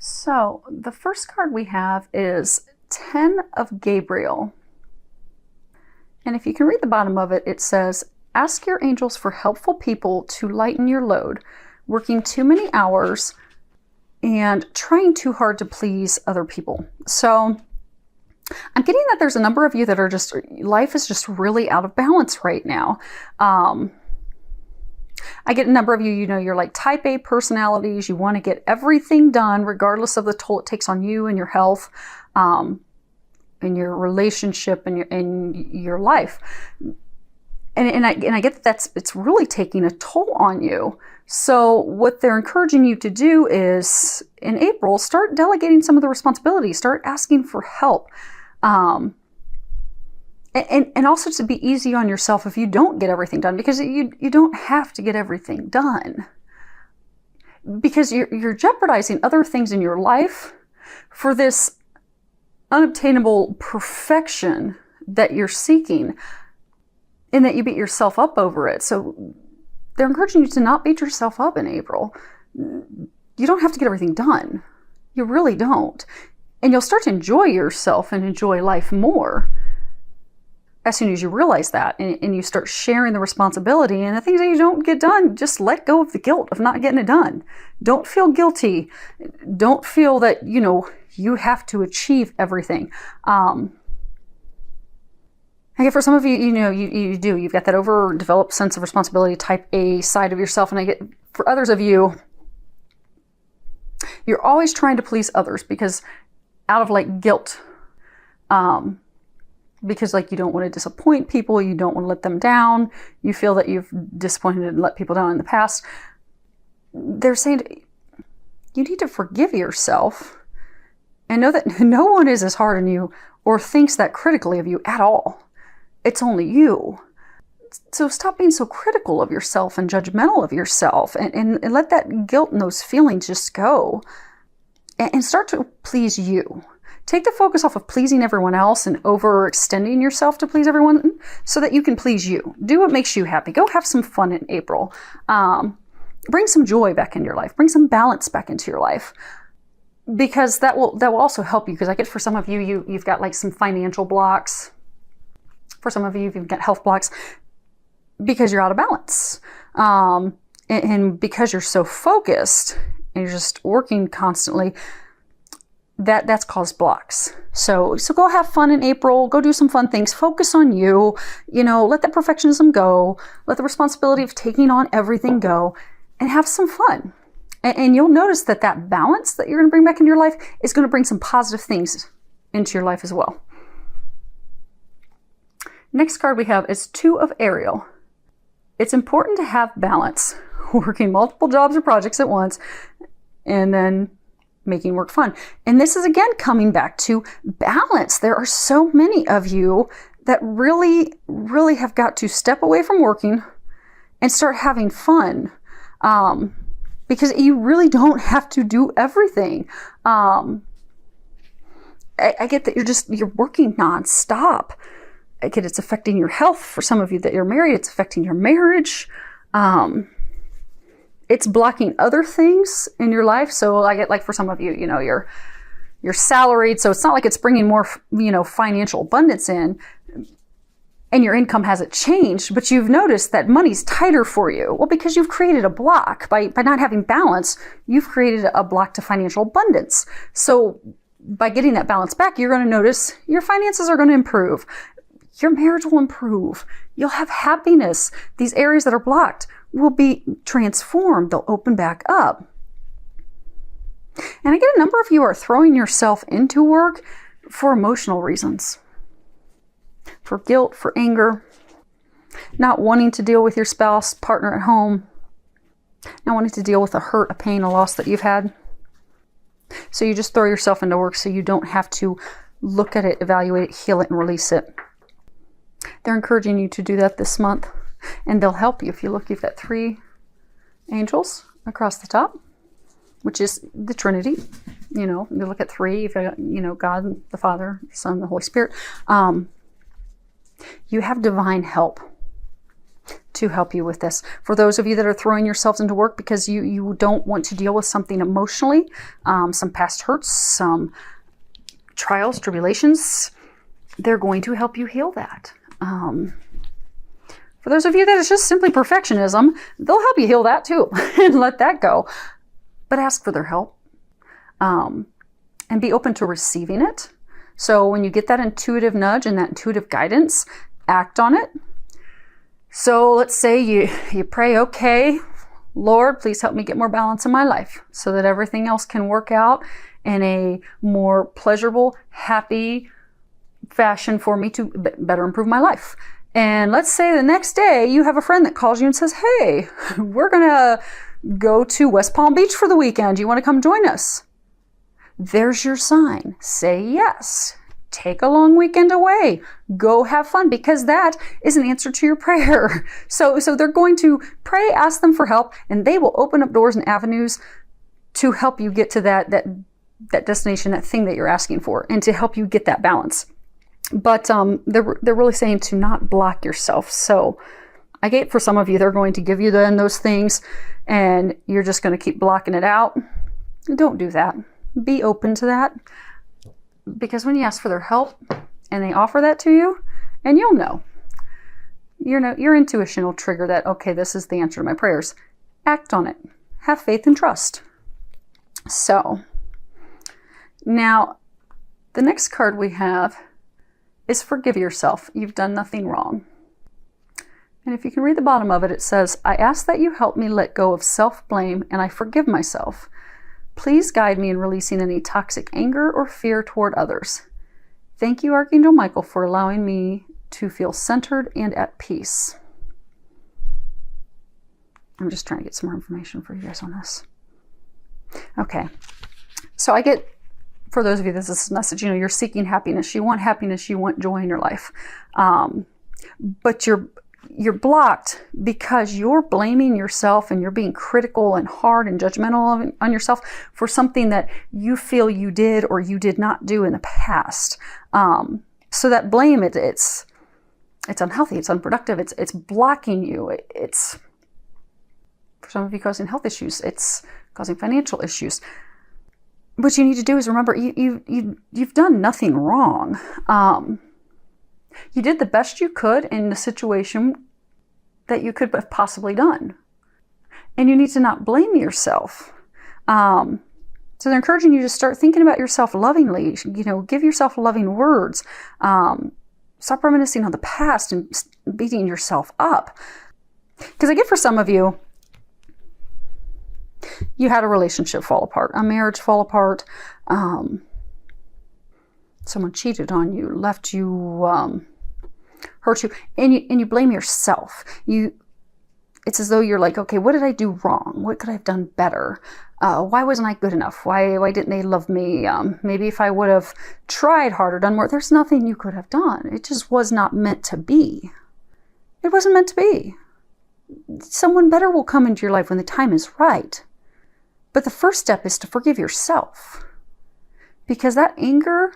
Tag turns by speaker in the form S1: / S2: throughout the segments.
S1: So the first card we have is 10 of Gabriel. And if you can read the bottom of it, it says, ask your angels for helpful people to lighten your load, working too many hours and trying too hard to please other people. So I'm getting that there's a number of you that are just, life is just really out of balance right now. I get a number of you, you're like type A personalities. You want to get everything done regardless of the toll it takes on you and your health, and your relationship and your life. And I get that it's really taking a toll on you. So what they're encouraging you to do is in April, start delegating some of the responsibilities, start asking for help. And also to be easy on yourself if you don't get everything done, because you don't have to get everything done, because you're jeopardizing other things in your life for this unobtainable perfection that you're seeking, and that you beat yourself up over it. So they're encouraging you to not beat yourself up in April. You don't have to get everything done. You really don't. And you'll start to enjoy yourself and enjoy life more as soon as you realize that, and you start sharing the responsibility, and the things that you don't get done, just let go of the guilt of not getting it done. Don't feel guilty. Don't feel that, you have to achieve everything. I get for some of you, you do. You've got that overdeveloped sense of responsibility, type A side of yourself. And I get for others of you, you're always trying to please others because out of like guilt, because like you don't want to disappoint people, you don't want to let them down, you feel that you've disappointed and let people down in the past. They're saying you need to forgive yourself and know that no one is as hard on you or thinks that critically of you at all. It's only you. So stop being so critical of yourself and judgmental of yourself, and let that guilt and those feelings just go, and start to please you. Take the focus off of pleasing everyone else and overextending yourself to please everyone so that you can please you. Do what makes you happy. Go have some fun in April. Bring some joy back into your life. Bring some balance back into your life, because that will also help you. Because I get for some of you, you've got like some financial blocks. For some of you, you've got health blocks because you're out of balance. And because you're so focused and you're just working constantly, that's caused blocks. So go have fun in April. Go do some fun things. Focus on you. Let that perfectionism go. Let the responsibility of taking on everything go, and have some fun. And you'll notice that balance that you're going to bring back into your life is going to bring some positive things into your life as well. Next card we have is 2 of Ariel. It's important to have balance, working multiple jobs or projects at once, and then making work fun. And this is again coming back to balance. There are so many of you that really, really have got to step away from working and start having fun, because you really don't have to do everything. I get that you're working nonstop. I get it's affecting your health. For some of you that you're married, it's affecting your marriage. It's blocking other things in your life. So I get like for some of you, you're salaried. So it's not like it's bringing more, financial abundance in, and your income hasn't changed, but you've noticed that money's tighter for you. Well, because you've created a block by not having balance, you've created a block to financial abundance. So by getting that balance back, you're going to notice your finances are going to improve. Your marriage will improve. You'll have happiness. These areas that are blocked will be transformed. They'll open back up. And I get a number of you are throwing yourself into work for emotional reasons. For guilt, for anger, not wanting to deal with your spouse, partner at home, not wanting to deal with a hurt, a pain, a loss that you've had. So you just throw yourself into work so you don't have to look at it, evaluate it, heal it, and release it. They're encouraging you to do that this month, and they'll help you. If you look, you've got 3 angels across the top, which is the Trinity. You look at 3, you've got, God, the Father, the Son, the Holy Spirit. You have divine help to help you with this. For those of you that are throwing yourselves into work because you don't want to deal with something emotionally, some past hurts, some trials, tribulations, they're going to help you heal that. For those of you that it's just simply perfectionism, they'll help you heal that too and let that go. But ask for their help, and be open to receiving it. So when you get that intuitive nudge and that intuitive guidance, act on it. So let's say you pray, okay, Lord, please help me get more balance in my life so that everything else can work out in a more pleasurable, happy fashion for me to better improve my life. And let's say the next day you have a friend that calls you and says, hey, we're going to go to West Palm Beach for the weekend. Do you want to come join us? There's your sign. Say yes. Take a long weekend away. Go have fun, because that is an answer to your prayer. So they're going to pray, ask them for help, and they will open up doors and avenues to help you get to that destination, that thing that you're asking for, and to help you get that balance. But they're really saying to not block yourself. So I get for some of you, they're going to give you those things, and you're just going to keep blocking it out. Don't do that. Be open to that. Because when you ask for their help and they offer that to you, and you'll know, your intuition will trigger that, okay, this is the answer to my prayers. Act on it. Have faith and trust. So now the next card we have is forgive yourself. You've done nothing wrong. And if you can read the bottom of it, it says, I ask that you help me let go of self-blame, and I forgive myself. Please guide me in releasing any toxic anger or fear toward others. Thank you, Archangel Michael, for allowing me to feel centered and at peace. I'm just trying to get some more information for you guys on this. Okay. So I get, for those of you, this is a message, you're seeking happiness. You want happiness. You want joy in your life. But you're blocked because you're blaming yourself and you're being critical and hard and judgmental on yourself for something that you feel you did or you did not do in the past. So that blame, it's unhealthy, it's unproductive, it's blocking you. It's, for some of you, causing health issues. It's causing financial issues. What you need to do is remember, you've done nothing wrong. You did the best you could in the situation that you could have possibly done. And you need to not blame yourself. So they're encouraging you to start thinking about yourself lovingly. Give yourself loving words. Stop reminiscing on the past and beating yourself up. Because I get for some of you, you had a relationship fall apart, a marriage fall apart. Someone cheated on you, left you, hurt you, and you blame yourself. It's as though you're like, okay, what did I do wrong? What could I have done better? Why wasn't I good enough? Why didn't they love me? Maybe if I would have tried harder, done more, there's nothing you could have done. It just was not meant to be. It wasn't meant to be. Someone better will come into your life when the time is right. But the first step is to forgive yourself. Because that anger,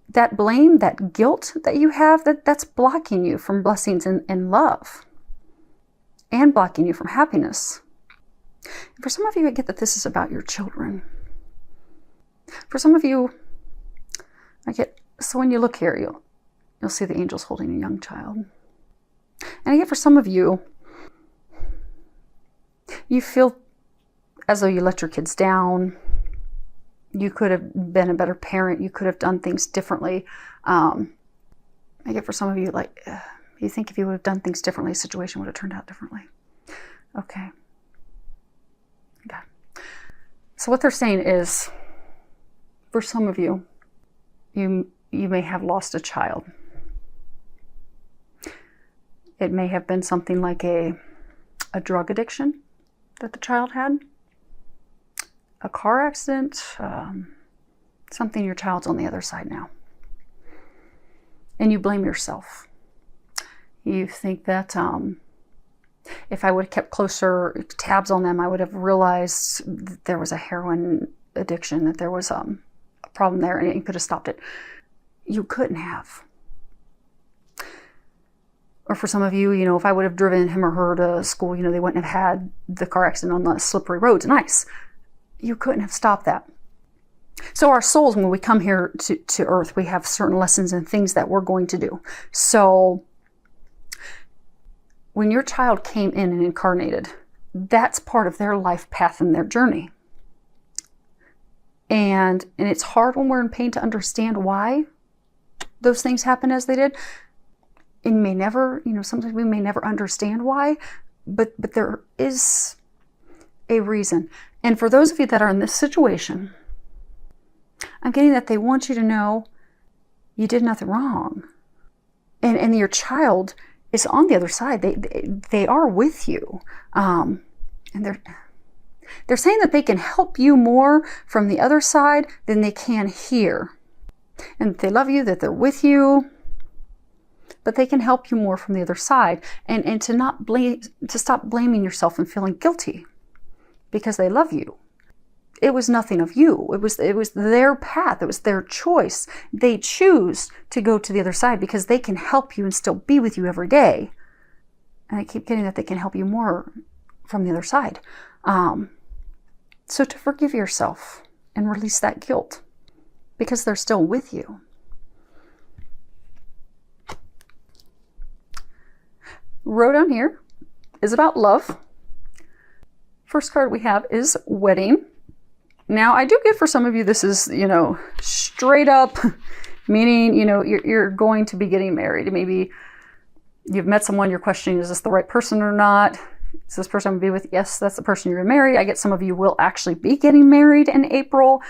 S1: that blame, that guilt that you have, that's blocking you from blessings and love. And blocking you from happiness. And for some of you, I get that this is about your children. For some of you, so when you look here, you'll see the angels holding a young child. And I get for some of you, you feel as though you let your kids down. You could have been a better parent. You could have done things differently. I get for some of you, you think if you would have done things differently, the situation would have turned out differently. Okay. So what they're saying is, for some of you, you may have lost a child. It may have been something like a drug addiction that the child had. A car accident, something your child's on the other side now. And you blame yourself. You think that if I would have kept closer tabs on them, I would have realized that there was a heroin addiction, that there was a problem there, and you could have stopped it. You couldn't have. Or for some of you, if I would have driven him or her to school, they wouldn't have had the car accident on the slippery roads and ice. You couldn't have stopped that. So our souls, when we come here to earth, we have certain lessons and things that we're going to do. So when your child came in and incarnated, that's part of their life path and their journey. And it's hard when we're in pain to understand why those things happen as they did. And may never, sometimes we may never understand why, but there is a reason. And for those of you that are in this situation, I'm getting that they want you to know you did nothing wrong. And your child is on the other side. They are with you. And they're saying that they can help you more from the other side than they can here. And they love you, that they're with you, but they can help you more from the other side. And to stop blaming yourself and feeling guilty because they love you. It was nothing of you. It was their path. It was their choice. They choose to go to the other side because they can help you and still be with you every day. And I keep getting that they can help you more from the other side. So to forgive yourself and release that guilt because they're still with you. Row down here is about love. First card we have is wedding. Now, I do get for some of you, this is, straight up, meaning, you're going to be getting married. Maybe you've met someone, you're questioning, is this the right person or not? Is this person I'm going to be with? Yes, that's the person you're going to marry. I get some of you will actually be getting married in April.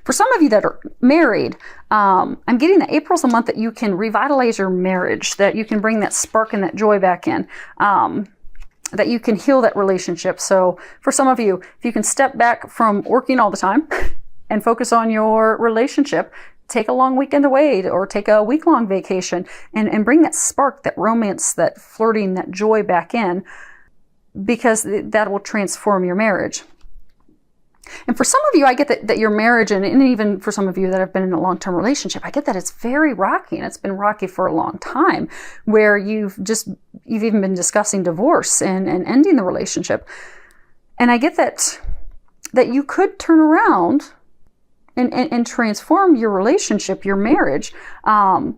S1: For some of you that are married, I'm getting that April's the month that you can revitalize your marriage, that you can bring that spark and that joy back in. That you can heal that relationship. So for some of you, if you can step back from working all the time and focus on your relationship, take a long weekend away or take a week-long vacation and bring that spark, that romance, that flirting, that joy back in, because that will transform your marriage. And for some of you, I get that your marriage, and even for some of you that have been in a long-term relationship, I get that it's very rocky, and it's been rocky for a long time, where you've even been discussing divorce and ending the relationship. And I get that you could turn around and transform your relationship, your marriage, by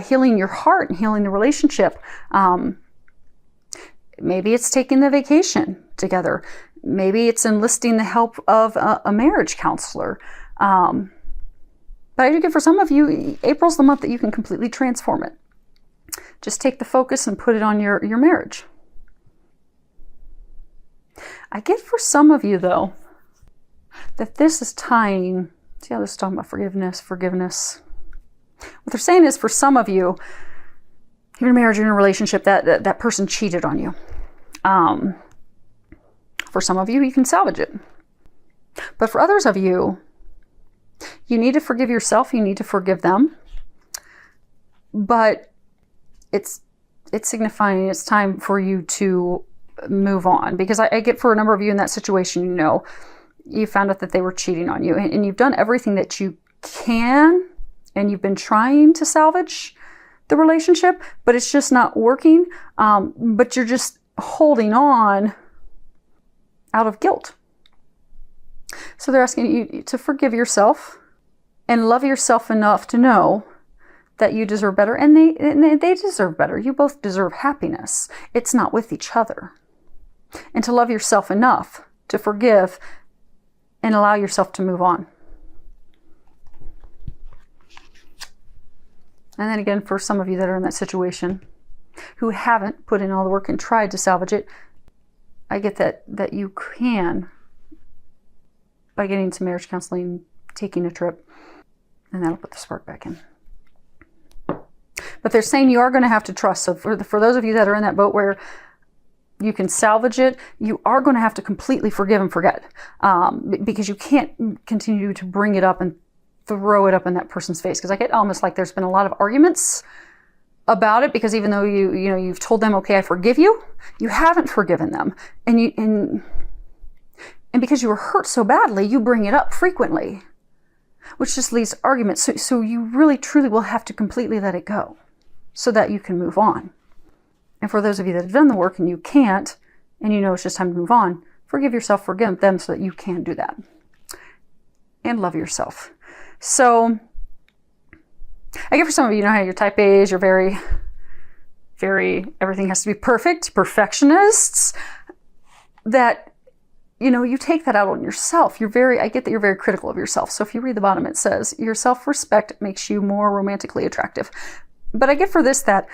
S1: healing your heart and healing the relationship. Maybe it's taking the vacation together. Maybe it's enlisting the help of a marriage counselor. But I do get for some of you, April's the month that you can completely transform it. Just take the focus and put it on your marriage. I get for some of you, though, that this is tying, see how this is talking about forgiveness. What they're saying is for some of you, you're in a marriage, you're in a relationship, that person cheated on you. For some of you, you can salvage it. But for others of you, you need to forgive yourself. You need to forgive them. But it's signifying it's time for you to move on. Because I get for a number of you in that situation, you found out that they were cheating on you. And you've done everything that you can. And you've been trying to salvage the relationship. But it's just not working. But you're just holding on out of guilt. So they're asking you to forgive yourself and love yourself enough to know that you deserve better, and they deserve better. You both deserve happiness. It's not with each other. And to love yourself enough to forgive and allow yourself to move on. And then again, for some of you that are in that situation who haven't put in all the work and tried to salvage it, I get that you can, by getting into marriage counseling, taking a trip, and that'll put the spark back in. But they're saying you are going to have to trust. So for those of you that are in that boat where you can salvage it, you are going to have to completely forgive and forget, because you can't continue to bring it up and throw it up in that person's face. Because I get almost like there's been a lot of arguments about it, because even though you've told them, okay, I forgive you, you haven't forgiven them, and because you were hurt so badly, you bring it up frequently. which just leads to arguments. So you really truly will have to completely let it go so that you can move on. And for those of you that have done the work and you can't, and you know it's just time to move on, forgive yourself, forgive them so that you can do that. And love yourself. So I get for some of you, how you're type A's, you're very, everything has to be perfect, perfectionists, that, you take that out on yourself. I get that you're very critical of yourself. So if you read the bottom, it says, your self-respect makes you more romantically attractive. But I get for this that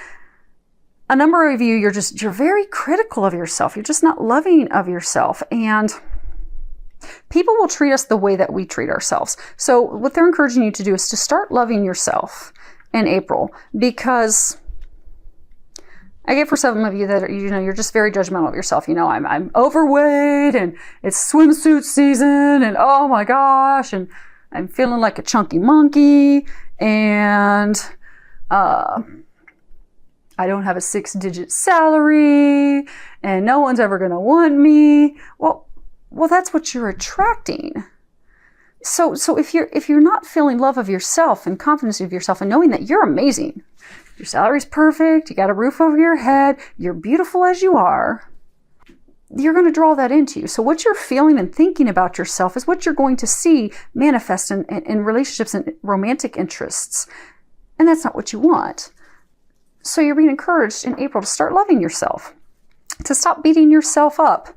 S1: a number of you, you're very critical of yourself. You're just not loving of yourself. And people will treat us the way that we treat ourselves. So what they're encouraging you to do is to start loving yourself in April, because I get for some of you that you're just very judgmental of yourself. I'm overweight and it's swimsuit season and oh my gosh, and I'm feeling like a chunky monkey and I don't have a 6-digit salary and no one's ever going to want me. Well, that's what you're attracting. So if you're not feeling love of yourself and confidence of yourself and knowing that you're amazing, your salary's perfect, you got a roof over your head, you're beautiful as you are, you're going to draw that into you. So what you're feeling and thinking about yourself is what you're going to see manifest in relationships and romantic interests. And that's not what you want. So you're being encouraged in April to start loving yourself, to stop beating yourself up,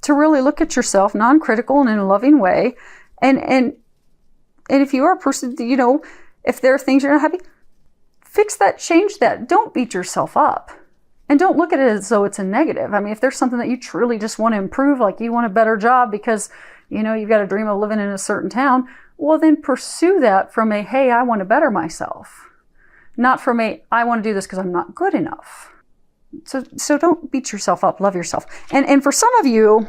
S1: to really look at yourself non-critical and in a loving way. And if you are a person, if there are things you're not happy, fix that, change that. Don't beat yourself up. And don't look at it as though it's a negative. I mean, if there's something that you truly just want to improve, like you want a better job because, you've got a dream of living in a certain town, well, then pursue that from a, hey, I want to better myself. Not from a, I want to do this because I'm not good enough. So don't beat yourself up. Love yourself. And for some of you,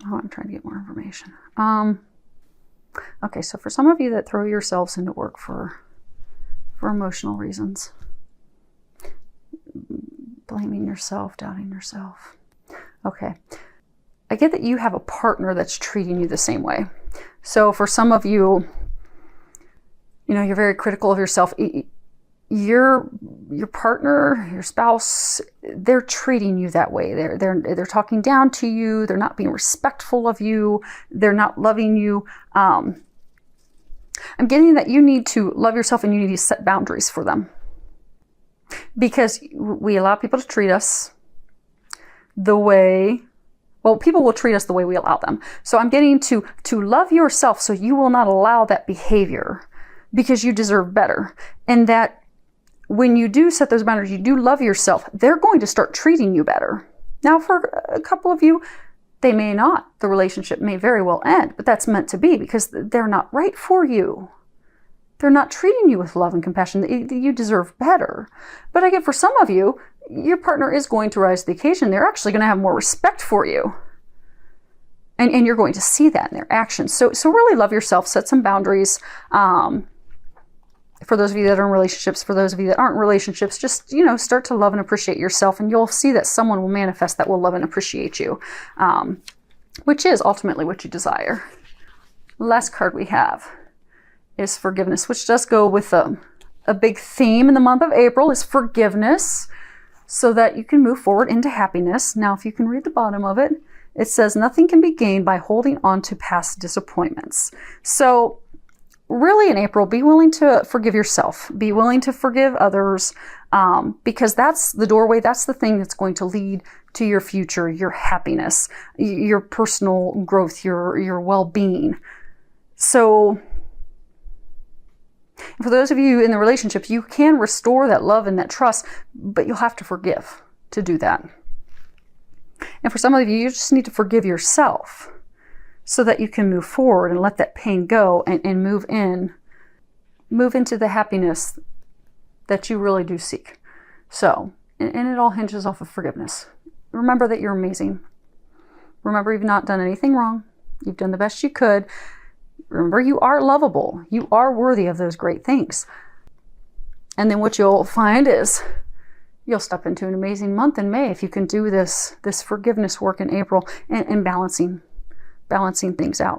S1: I'm trying to get more information. Okay, so for some of you that throw yourselves into work for emotional reasons, blaming yourself, doubting yourself. Okay, I get that you have a partner that's treating you the same way. So for some of you, you're very critical of yourself. Your partner, your spouse, they're treating you that way. They're talking down to you. They're not being respectful of you. They're not loving you. I'm getting that you need to love yourself and you need to set boundaries for them, because we allow people to treat us people will treat us the way we allow them. So I'm getting to love yourself so you will not allow that behavior, because you deserve better. And that when you do set those boundaries, you do love yourself, they're going to start treating you better. Now, for a couple of you, they may not. The relationship may very well end, but that's meant to be because they're not right for you. They're not treating you with love and compassion. You deserve better. But I get for some of you, your partner is going to rise to the occasion. They're actually going to have more respect for you. And you're going to see that in their actions. So really love yourself, set some boundaries. For those of you that are in relationships, for those of you that aren't in relationships, just, start to love and appreciate yourself, and you'll see that someone will manifest that will love and appreciate you, which is ultimately what you desire. Last card we have is forgiveness, which does go with a big theme in the month of April is forgiveness, so that you can move forward into happiness. Now, if you can read the bottom of it, it says nothing can be gained by holding on to past disappointments. So really in April, be willing to forgive yourself. Be willing to forgive others, because that's the doorway. That's the thing that's going to lead to your future, your happiness, your personal growth, your well-being. So for those of you in the relationship, you can restore that love and that trust, but you'll have to forgive to do that. And for some of you just need to forgive yourself so that you can move forward and let that pain go and move into the happiness that you really do seek. So, and it all hinges off of forgiveness. Remember that you're amazing. Remember you've not done anything wrong. You've done the best you could. Remember, you are lovable. You are worthy of those great things. And then what you'll find is you'll step into an amazing month in May if you can do this forgiveness work in April and balancing balancing things out.